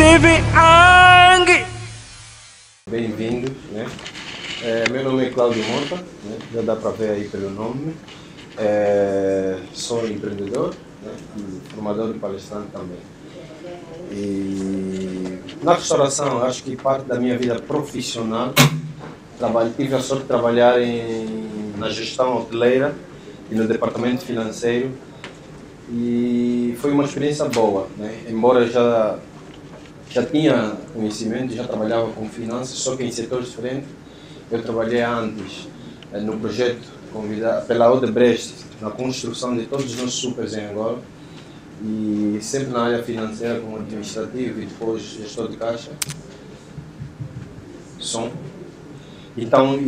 TV ANG! Bem-vindos, né? Meu nome é Cláudio Monta, né? Já dá para ver aí pelo nome. Sou empreendedor, né? E formador de palestrante também. E na restauração, acho que parte da minha vida profissional, tive a sorte de trabalhar na gestão hoteleira e no departamento financeiro, e foi uma experiência boa, né? Embora já tinha conhecimento, já trabalhava com finanças, só que em setores diferentes. Eu trabalhei antes no projeto pela Odebrecht, na construção de todos os nossos supers em Angola, e sempre na área financeira como administrativo e depois gestor de caixa. Então,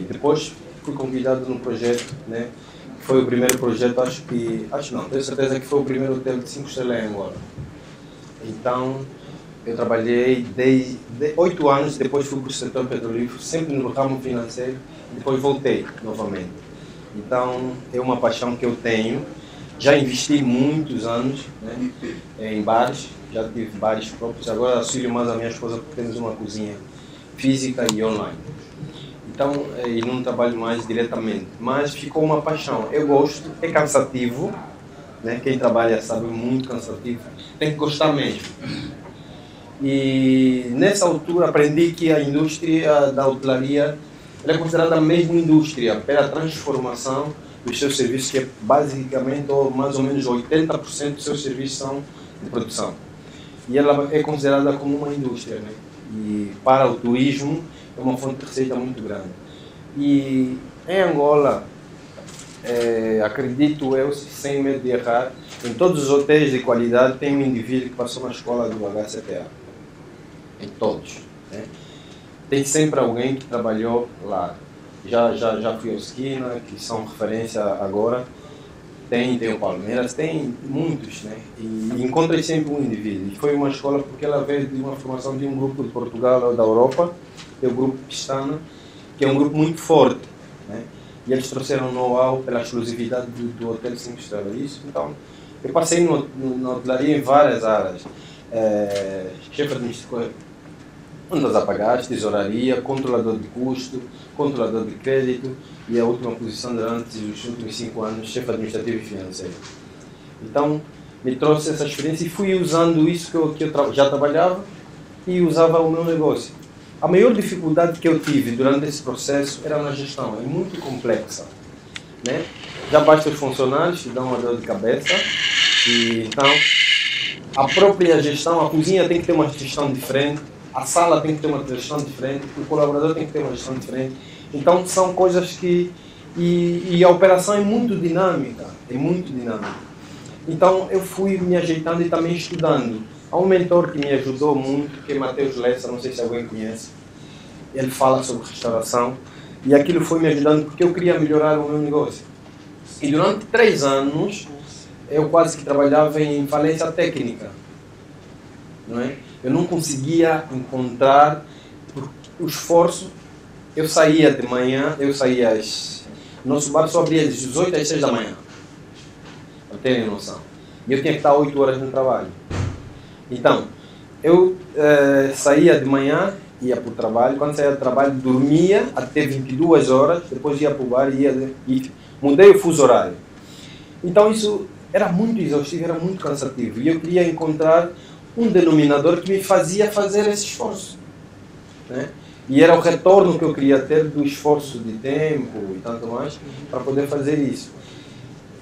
depois fui convidado num projeto, né? Foi o primeiro projeto, tenho certeza que foi o primeiro hotel de 5 estrelas em Angola. Então, eu trabalhei 8 anos, depois fui para o setor petrolífero, sempre no ramo financeiro, depois voltei novamente. Então, é uma paixão que eu tenho. Já investi muitos anos, né, em bares, já tive bares próprios, agora auxilio mais a minha esposa porque temos uma cozinha física e online. Então, e não trabalho mais diretamente, mas ficou uma paixão. Eu gosto, é cansativo, né? Quem trabalha sabe, muito cansativo, tem que gostar mesmo. E nessa altura aprendi que a indústria da hotelaria é considerada a mesma indústria pela transformação dos seus serviços, que é basicamente, ou mais ou menos 80% dos seus serviços são de produção. E ela é considerada como uma indústria, né? E para o turismo é uma fonte de receita muito grande. E em Angola, acredito eu, sem medo de errar, em todos os hotéis de qualidade tem um indivíduo que passou na escola do HCTA. Em todos, né? Tem sempre alguém que trabalhou lá. Já fui ao Esquina, que são referência agora. Tem o Palmeiras, tem muitos, né? E encontrei sempre um indivíduo. E foi uma escola porque ela veio de uma formação de um grupo de Portugal ou da Europa, que é o grupo Pistana, que é um grupo muito forte, né? E eles trouxeram know-how pela exclusividade do Hotel 5 Estrelas. Isso, então, eu passei na hotelaria em várias áreas. Chefe administrativo, contas a pagar, tesouraria, controlador de custo, controlador de crédito e a última posição durante os últimos 5 anos, chefe administrativo e financeiro. Então, me trouxe essa experiência e fui usando isso que eu já trabalhava e usava o meu negócio. A maior dificuldade que eu tive durante esse processo era na gestão, é muito complexa, né? Já basta os funcionários que dão uma dor de cabeça, e então a própria gestão, a cozinha tem que ter uma gestão diferente, a sala tem que ter uma gestão diferente, o colaborador tem que ter uma gestão diferente. Então são coisas que... E a operação é muito dinâmica, Então eu fui me ajeitando e também estudando. Há um mentor que me ajudou muito, que é Mateus Lessa, não sei se alguém conhece. Ele fala sobre restauração e aquilo foi me ajudando porque eu queria melhorar o meu negócio. E durante 3 anos eu quase que trabalhava em falência técnica, não é? Eu não conseguia encontrar o esforço. Eu saía de manhã, nosso bar só abria das 18 às 6 da manhã, para terem noção. E eu tinha que estar 8 horas no trabalho. Então, eu saía de manhã, ia para o trabalho, quando saía do trabalho dormia até 22 horas, depois ia para o bar e mudei o fuso horário. Então isso era muito exaustivo, era muito cansativo e eu queria encontrar um denominador que me fazia fazer esse esforço, né? E era o retorno que eu queria ter do esforço de tempo e tanto mais para poder fazer isso.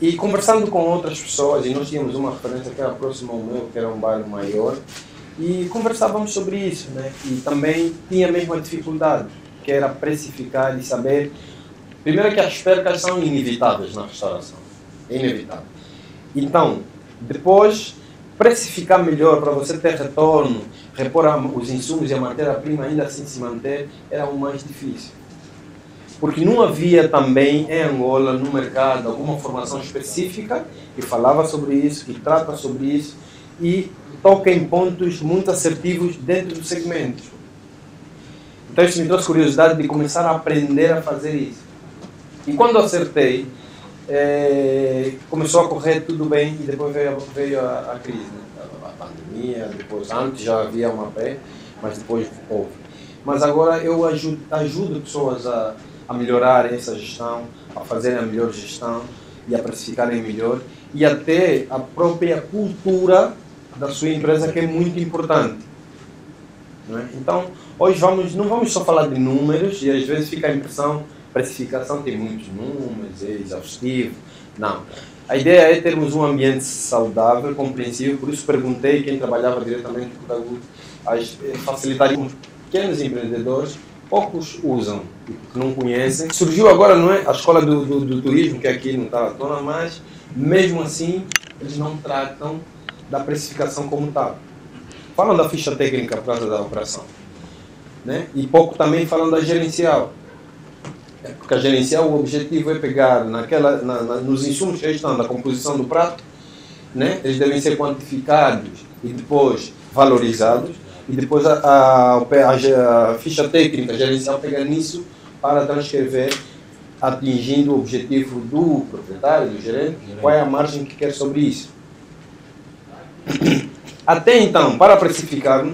E conversando com outras pessoas, e nós tínhamos uma referência que era próxima ao meu, que era um bairro maior, e conversávamos sobre isso, né? E também tinha a mesma dificuldade, que era precificar e saber, primeiro que as percas são inevitáveis na restauração, é inevitável. Então, depois, precificar melhor para você ter retorno, repor os insumos e a matéria-prima ainda assim se manter, era o mais difícil. Porque não havia também em Angola, no mercado, alguma formação específica que falava sobre isso, que trata sobre isso e toca em pontos muito assertivos dentro do segmento. Então isso me trouxe curiosidade de começar a aprender a fazer isso. E quando acertei, começou a correr tudo bem e depois veio a crise, né? a pandemia, depois antes já havia uma AP, mas depois houve. Mas agora eu ajudo pessoas a melhorar essa gestão, a fazerem a melhor gestão e a precificarem melhor e até a própria cultura da sua empresa, que é muito importante. Não é? Então, hoje não vamos só falar de números e às vezes fica a impressão, precificação tem muitos números, é exaustivo. Não. A ideia é termos um ambiente saudável, compreensível, por isso perguntei quem trabalhava diretamente com o Tagu, facilitar com pequenos empreendedores, poucos usam, que não conhecem. Surgiu agora, não é, a escola do turismo, que aqui não está à tona, mas mesmo assim eles não tratam da precificação como tal. Falam da ficha técnica por causa da operação, né? E pouco também falam da gerencial. Porque a gerencial, o objetivo é pegar nos insumos que estão na composição do prato, né? Eles devem ser quantificados e depois valorizados, e depois a ficha técnica gerencial pega nisso para transcrever, atingindo o objetivo do proprietário, do gerente, qual é a margem que quer sobre isso. Até então, para precificar,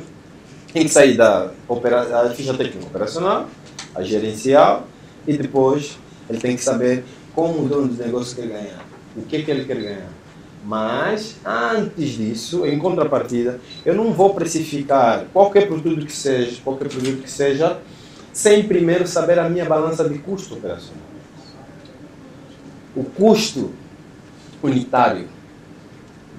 tem que sair da ficha técnica operacional, a gerencial, e depois ele tem que saber como o dono do negócio quer ganhar, o que ele quer ganhar. Mas, antes disso, em contrapartida, eu não vou precificar qualquer produto que seja, sem primeiro saber a minha balança de custo operacional. O custo unitário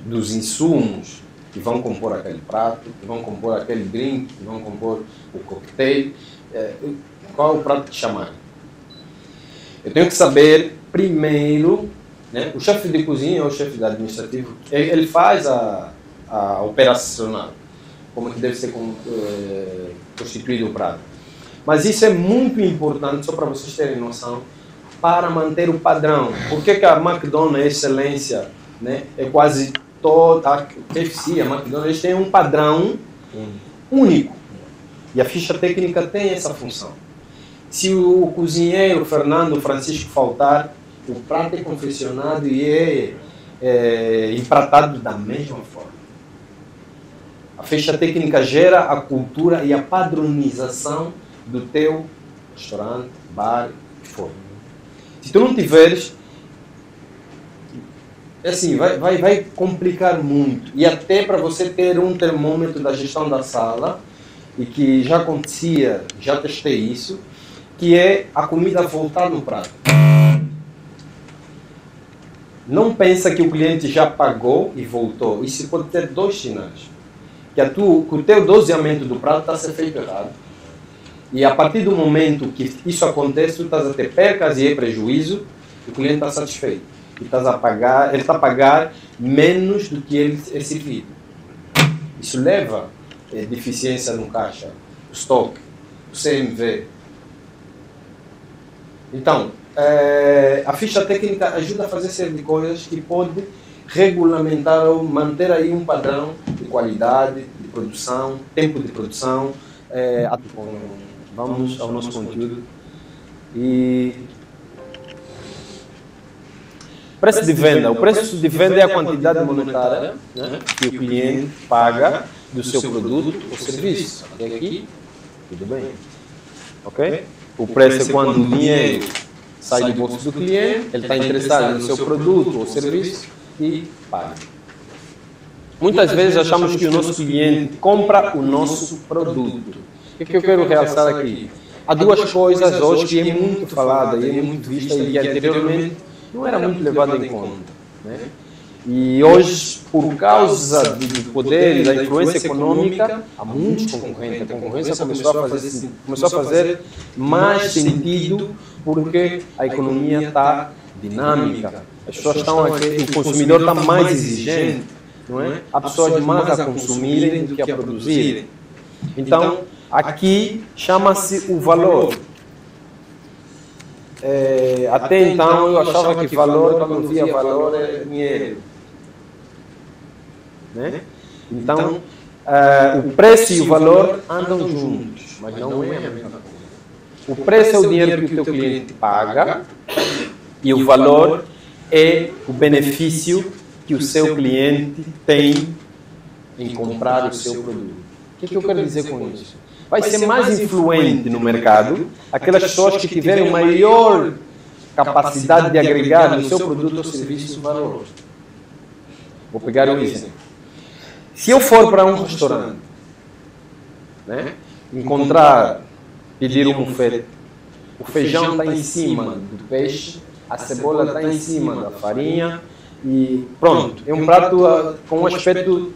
dos insumos que vão compor aquele prato, que vão compor aquele drink, que vão compor o coquetel, qual é o prato de chamar? Eu tenho que saber primeiro, né, o chefe de cozinha ou o chefe administrativo, ele faz a operacional, como que deve ser constituído o prato. Mas isso é muito importante, só para vocês terem noção, para manter o padrão. Por que a McDonald's é excelência, né? É quase toda a KFC, a McDonald's tem um padrão único. E a ficha técnica tem essa função. Se o cozinheiro Fernando Francisco faltar, o prato é confeccionado e é empratado da mesma forma. A ficha técnica gera a cultura e a padronização do teu restaurante, bar, o que for. Se tu não tiveres, assim, vai complicar muito. E até para você ter um termômetro da gestão da sala, e que já acontecia, já testei isso, que é a comida voltar no prato. Não pensa que o cliente já pagou e voltou. Isso pode ter dois sinais. Que o teu doseamento do prato está a ser feito errado. E a partir do momento que isso acontece, tu estás a ter percas e prejuízo, o cliente está satisfeito. E ele está a pagar menos do que ele é servido. Isso leva a deficiência no caixa, o estoque, o CMV. Então, a ficha técnica ajuda a fazer série de coisas que pode regulamentar ou manter aí um padrão de qualidade, de produção, tempo de produção. Vamos ao nosso conteúdo. E preço de venda. O preço de venda é a quantidade monetária, né, que o cliente paga do seu produto ou serviço. Até aqui, tudo bem. Ok? O preço é quando o dinheiro sai do bolso do cliente, ele está interessado no seu produto ou serviço e paga. Muitas vezes achamos que o nosso cliente compra o nosso produto. O que eu quero realçar aqui? Há duas coisas hoje que é muito falada e é muito vista e que anteriormente não era muito levada em conta, né? E hoje, por causa do poder e da influência econômica, há muitos concorrentes. A concorrência começou a fazer mais sentido porque a economia está dinâmica. As pessoas estão aqui, o consumidor está mais exigente, não é? Há pessoas mais a consumirem do que a produzirem. Então, aqui chama-se o valor. Até então eu achava que valor, quando eu via valor, era dinheiro. Né? Então, o preço e o valor andam juntos, mas não é a mesma coisa. O preço é o dinheiro que o teu cliente paga e o valor é o benefício que o seu cliente tem em comprar o seu produto. O que eu quero dizer com isso? Vai ser mais influente no mercado aquelas pessoas que tiverem maior capacidade de agregar no seu produto ou serviço valor. Vou pegar um exemplo. Se eu for para um restaurante, né, encontrar, pedir um buffet, o feijão está em cima do peixe, a cebola está em cima da farinha e pronto, é um prato com um aspecto,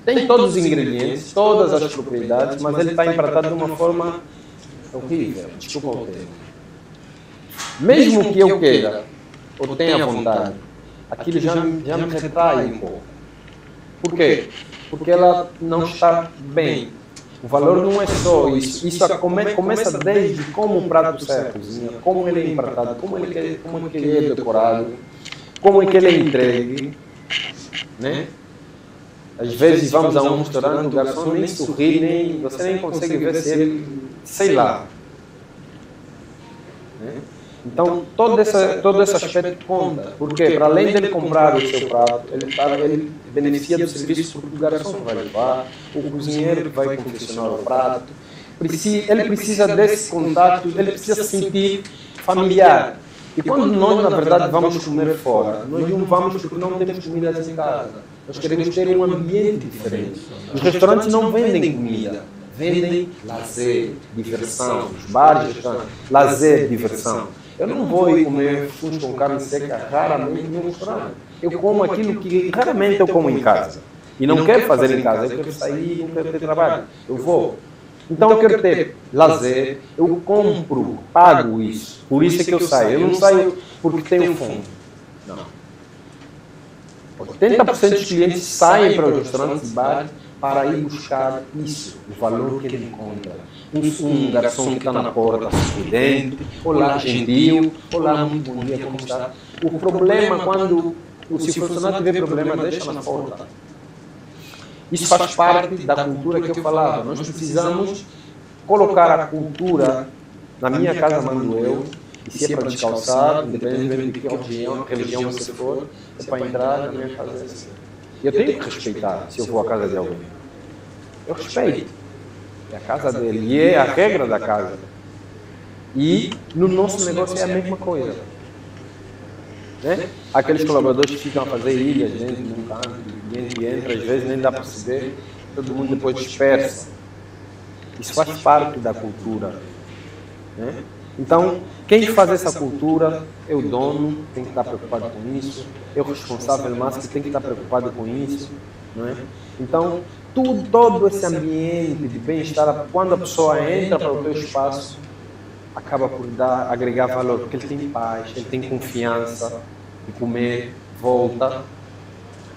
tem todos os ingredientes, todas as propriedades, mas ele está empratado de uma forma horrível, desculpa o termo. Mesmo que eu queira, ou tenha vontade, aquilo já me retrai um pouco. Por quê? Porque ela não está bem. O valor não é só isso. Isso começa desde como o prato sai da cozinha, como ele é empratado, como ele é decorado, como é que ele é entregue. Né? Às vezes vamos a um restaurante, o garçom nem sorri, você nem consegue ver se ele, sei lá. Né? Então, todo esse aspecto conta. Porque, para além dele comprar o seu prato, ele beneficia do serviço porque o garçom que vai levar, o cozinheiro que vai confeccionar o prato. Ele precisa desse contato, ele precisa se sentir familiar. E quando nós, na verdade, vamos comer fora, nós não vamos porque não temos comida em casa. Nós queremos ter um ambiente diferente. Os restaurantes não vendem comida, vendem lazer, diversão. Os bares, restaurantes, lazer, diversão. Eu não vou ir comer fundos com carne seca raramente no restaurante. Eu como aquilo que raramente eu como em casa. E não quero fazer em casa, eu quero sair, não quero ter trabalho. Eu vou. Então eu quero ter lazer, eu compro, pago isso. Por isso é que eu saio. Eu não saio porque tenho fome. Não. 80% dos clientes saem para os restaurantes e bares para ir buscar isso, o valor que ele encontra. Um garçom que está na porta sorridente, olá gentil, olá muito bom dia, como está? O problema quando, se o funcionário tiver problema, deixa na porta. Isso faz parte da cultura que eu falava. Nós precisamos colocar a cultura, na minha casa mando eu, e se é para descalçar, independente de que religião você for, é para entrar na minha casa. Eu tenho que respeitar se eu vou à casa de alguém. Eu respeito. É a casa dele e é a regra da casa. E no nosso negócio é a mesma coisa. Né? Aqueles colaboradores que ficam a fazer ilhas dentro de um canto, ninguém entra, às vezes nem dá para perceber, todo mundo depois dispersa. Isso faz parte da cultura. Né? Então, quem faz essa cultura é o dono, tem que estar preocupado com isso, é o responsável máximo que tem que estar preocupado com isso. Não é? Então, todo esse ambiente de bem-estar, quando a pessoa entra para o teu espaço, acaba por agregar valor, porque ele tem paz, ele tem confiança de comer, volta.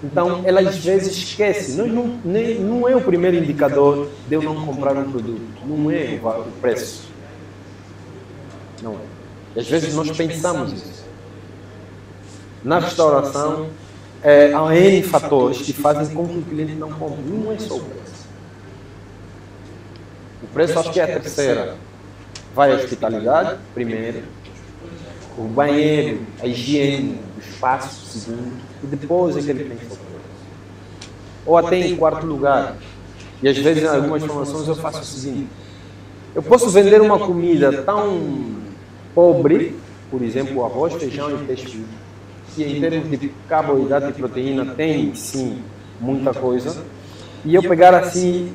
Então, ela às vezes esquece. Não é o primeiro indicador de eu não comprar um produto, não é o preço. Não é. E às vezes nós pensamos isso. Na restauração, há N fatores que fazem com que o cliente não compre. Não é só o preço. O preço acho que é a terceira. Vai a hospitalidade, primeiro. O banheiro, a higiene, o espaço, segundo. E depois é que ele pensa o preço. Ou até em quarto lugar. E às vezes em algumas formações eu faço o seguinte. Eu posso vender uma comida tão pobre, por exemplo, o arroz, feijão e peixe, que em termos de carboidrato e proteína tem, sim, muita coisa, e eu pegar assim,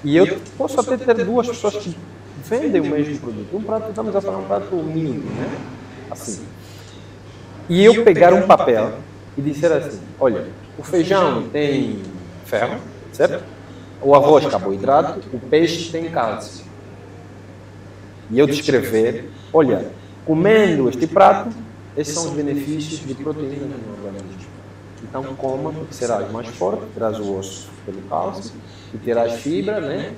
e eu posso até ter duas pessoas que vendem o mesmo produto. Um prato, estamos a falar um prato humilde, né? Assim. E eu pegar um papel e dizer assim, olha, o feijão tem ferro, certo? O arroz carboidrato, o peixe tem cálcio. E eu descrever, olha, comendo este prato, esses são os benefícios de proteína no organismo. Então coma, porque serás mais forte, terás o osso pelo cálcio e terás fibra, né?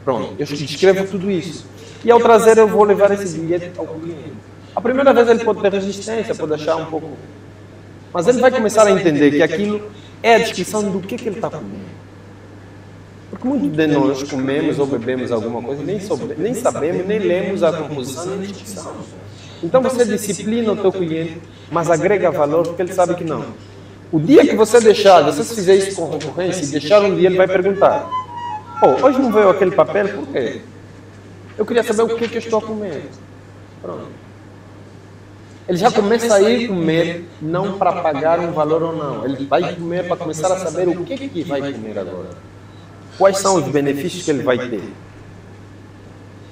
Pronto, eu descrevo tudo isso. E ao trazer eu vou levar esse bilhete ao cliente. A primeira vez ele pode ter resistência, pode achar um pouco... Mas ele vai começar a entender que aquilo é a descrição do que ele está comendo. Porque muitos de nós comemos ou bebemos alguma coisa, nem sabemos, nem lemos a composição nem a descrição. Então você disciplina o teu cliente, mas agrega valor porque ele sabe que não. O dia que você deixar, você se fizer isso com concorrência, deixar um dia ele vai perguntar: oh, hoje não veio aquele papel, por quê? Eu queria saber o que eu estou a comer. Pronto. Ele já começa a ir comer, não para pagar um valor ou não. Ele vai comer para começar a saber o que vai comer agora. Quais são os benefícios que ele vai ter.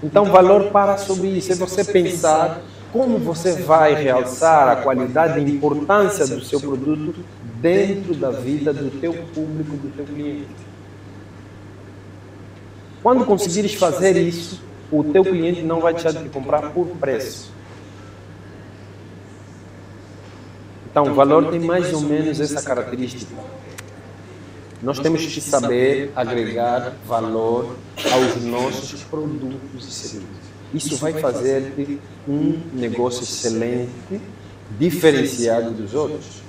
Então, valor para sobre isso. É você pensar como você vai realçar a qualidade e importância do seu produto dentro da vida do teu público, do teu cliente. Quando conseguires fazer isso, o teu cliente não vai deixar de te comprar por preço. Então, o valor tem mais ou menos essa característica. Nós temos que saber agregar valor aos nossos produtos e serviços. Isso vai fazer um negócio excelente, diferenciado dos outros.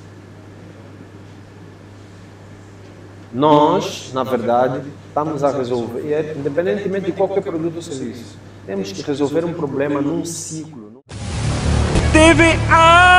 Nós, na verdade, estamos a resolver, independentemente de qualquer produto ou serviço, temos que resolver um problema num ciclo. TVA